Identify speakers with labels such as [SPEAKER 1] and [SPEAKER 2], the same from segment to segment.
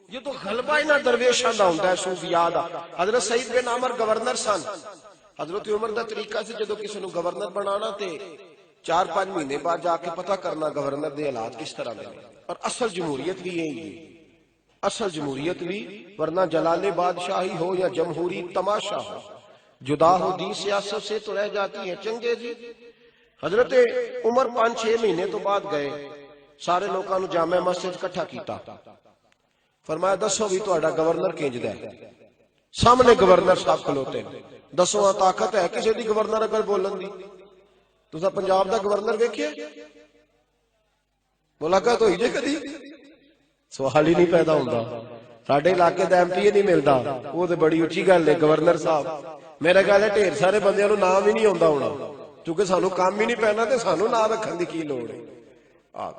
[SPEAKER 1] ये तो गलबा इन्हां दरवेशां दा हुंदा है, सूफिया दा। हजरत सईद बिन अमर गवर्नर सन। हजरत उमर दा तरीका सी जदों किसी नूं गवर्नर बनाना ते 4-5 महीने बाद जाके पता करना गवर्नर दे हालात किस तरह दे। और असल जमहूरियत भी यही है, असल जमहूरियत भी, वरना जलाले बादशाही हो या जमहूरी तमाशा हो, जुदा हो दी सियासत से तो रह जाती है चंगे जी। हजरत उमर 5-6 महीने तो बाद गए, सारे लोगों को जामे मस्जिद इकट्ठा किया, फरमाया दसो भी तुहाडा गवर्नर किंजदा है। सामने गवर्नर साहब खलोते, दसो ताकत है किसी दी गवर्नर अगर बोलन दी? तुसा पंजाब दा गवर्नर वेखिया? मुलाकात होई जे कदी? सवाल ही नहीं पैदा होंदा। साडे इलाके दा एमपी नहीं मिलता, वो तो बड़ी उच्ची गल है। गवर्नर साहब मेरा ख्याल है ढेर सारे बंदियां नूं नाम ही नहीं आउंदा होना, क्योंकि सानू काम ही नहीं पैना ते सानू नाम रखण दी की लोड़ है।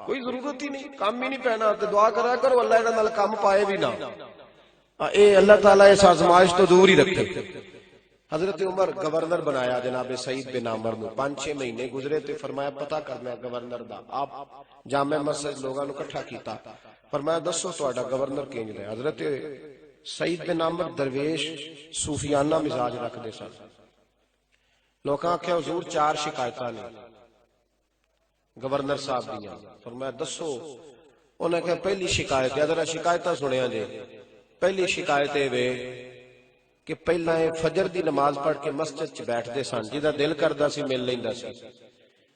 [SPEAKER 1] कोई जरूरत ही नहीं, काम ही नहीं पैना ते दुआ करा करो अल्लाह इहदे नाल काम पाए भी ना। ये अल्लाह ताला इस आजमाइश तो दूर ही रखे। हजरत उमर गवर्नर बनाया जनाब सईद बिन आमर नूं। 5-6 महीने गुजरे तो फरमाया पता करना गवर्नर दा। आप जामे मस्जिद लोगों को इकट्ठा किया, फरमाया दसो तुहाडा गवर्नर किंज है? हजरत सईद बिन आमर दरवेश सूफियाना मिजाज रखते सन। लोकां आख्या हुजूर 4 शिकायतां ने गवर्नर साहब दियां। फरमाया दसो। उन्हें कहा पहली शिकायत है, जरा शिकायतां सुनिया जे। पहली शिकायत ये वे कि पहला फजर की नमाज पढ़ के मस्जिद च बैठते सन, जिहदा दिल करदा सी मिल लैंदा सी।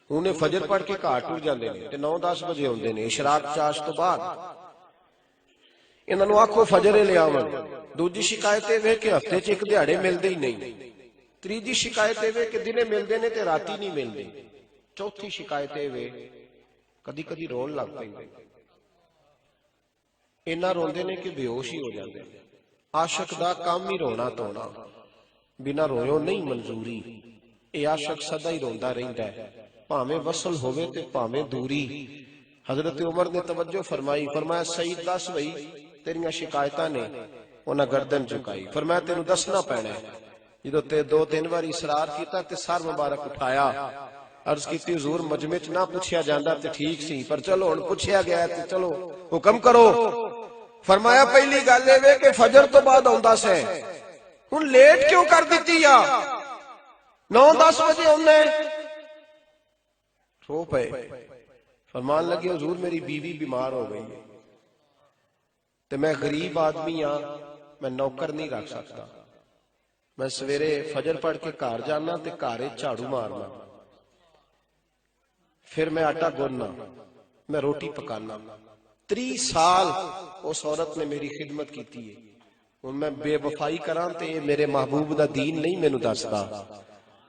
[SPEAKER 1] हुण फजर पढ़ के घाट टुर जांदे ने ते 9-10 बजे आउंदे ने इशराक चाश तो बाद। इन्हां नूं आखो फजर ले आवन। दूजी शिकायत ये वे कि हफ्ते च एक दिहाड़े मिलदे ही नहीं। तीजी शिकायत ये वे कि दिने मिलदे ने ते राती नहीं मिलदे। चौथी शिकायत ये वे कदी कदी रोन लग पैंदे, इन्ना रोंदे ने कि बेहोश ही हो जाते। आशक दा काम ही रोना धोना, बिना रोयो नहीं मंजूरी। ये आशक सदा ही रोंदा रहिंदा है, भावें वसल होवे ते भावें दूरी। हजरत उमर ने तवज्जो फरमाई, फरमाया सईद दस वही तेरियां शिकायतां ने। उन्हें गर्दन झुकाई, फरमाया तेनू दसना पैना है। जो ते 2-3 बार इसरार किया ते सर मुबारक उठाया, अर्ज की हुजूर मजमे च ना पूछया जांदा ते ठीक सी, पर चलो हुण पूछया गया ते चलो हुक्म करो। फरमाया पहली गल ये कि फजर तो बाद आउंदा से, हुण लेट क्यों कर दिती आ? 9-10 बजे आउंदा रो पे। फरमान लगे हुजूर मेरी बीवी बीमार हो गई ते मैं गरीब आदमी हाँ, मैं नौकर नहीं रख सकता। मैं सवेरे फजर पढ़ के घर जाना ते घर झाड़ू मारना, फिर मैं आटा गुनना, मैं रोटी पकाना। 30 साल उस औरत ने मेरी खिदमत की है। हुण मैं बेवफाई करा ते मेरे महबूब दा दीन नहीं मैनू दसदा।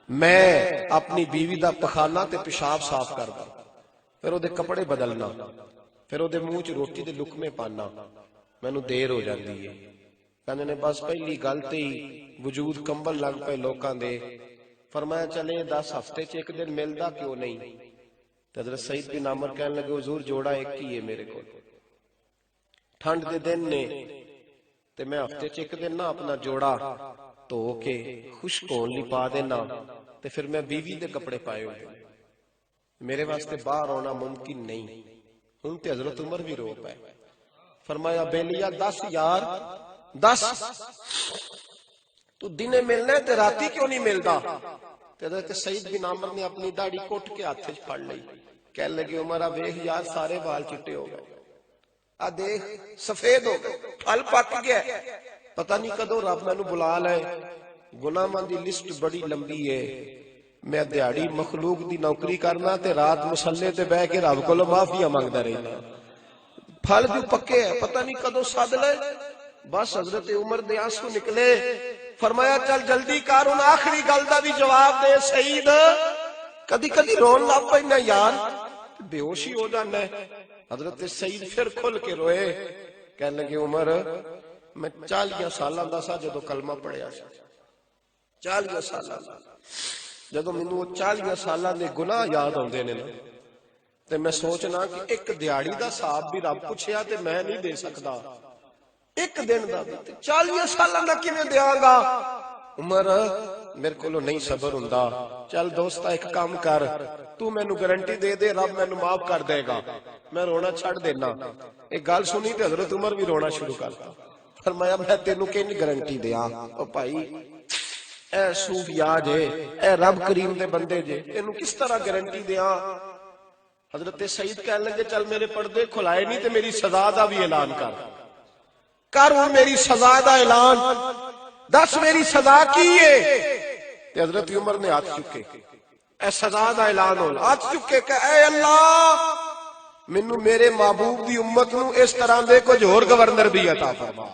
[SPEAKER 1] मैं अपनी बीवी दा पखाना ते पेशाब साफ करदा, फिर ओदे कपड़े बदलना, फिर ओदे मुंह च रोटी दे लुकमे पाना। मैनू देर हो जाती है। कहने ने बस पहली गल ते ही वजूद कंबल लग पे लोकां दे। फरमाया चले 10 हफ्ते च एक दिन मिलदा क्यों नहीं? हजरत सईद बिन आमर कहने लगे हुजूर जोड़ा एक ही है मेरे को, ठंड के दिन ने ते मैं हफ्ते च एक दिन ना अपना जोड़ा धो के खुश्क होने लई पा देना, ते फिर मैं बीवी दे कपड़े पाए हुए, मेरे वास्ते बाहर आना मुमकिन नहीं। हुण ते हजरत उमर भी रो पाए। फरमाया बेलिया 10 यार 10, तू दिने मिलना है ते राती क्यों नहीं मिलता? हजरत सईद बिन आमर ने अपनी दाढ़ी कुट के हाथ च फड़ ली, कह लगे उमर आ वेख यार सारे बाल चिट्टे हो गए, आ देख सफेद हो गए, फल पक गया, पता नहीं कदों रब मैनू बुला ले। गुनाहां दी लिस्ट बड़ी लंबी है, मैं दिहाड़ी मखलूक दी नौकरी करना ते रात मुसल्ले ते बह के रब कोलों माफिया मंगदा रहना। फल भी पक्के है, पता नहीं कदों सद ले। बस हजरत उमर दे आंसू निकले। फरमाया चल जल्दी कर, उन आखिरी गल दा भी जवाब दे सईद। कदी कदी रोन लग पैना यार, बेहोशी हो जाना है। हजरत सईद फिर खुल के रोए, कह लगे उमर मैं 40 सालां दा सा जदों कलमा पढ़िया सी। 40 सालां दा जदों मैनू 40 सालां दे गुनाह याद आउंदे ने ना, ते मैं सोचना कि एक दिहाड़ी दा हिसाब भी रब पुछया ते मैं नहीं दे सकदा, एक दिन दा 40 सालां दा किवें देआंगा? उमर मेरे को नहीं सबर हुंदा। चल दोस्ता एक काम कर, तू मैनू गारंटी दे दे रब मैनू माफ कर देगा, मैं रोना छड़ देना। एक गल सुनी ते हजरत उमर भी रोना शुरू करता। फरमाया मैं तेनू किंज गारंटी दियां? ओ भाई ए सूफिया जे, ए रब करीम दे बंदे जे, तेनू किस तरह गारंटी दियां? हजरत सईद कह लगे चल मेरे पर्दे खुलाए नहीं ते मेरी सजा दा भी ऐलान कर हुण मेरी सजा दा ऐलान, दस मेरी सजा की है? ते हजरत उमर ने हाथ चुके, ए सजा दा ऐलान हो, हाथ चुके कह ए अल्लाह मैनू मेरे महबूब दी उम्मत नू इस तरह दे कुछ होर गवर्नर भी अता फरमा।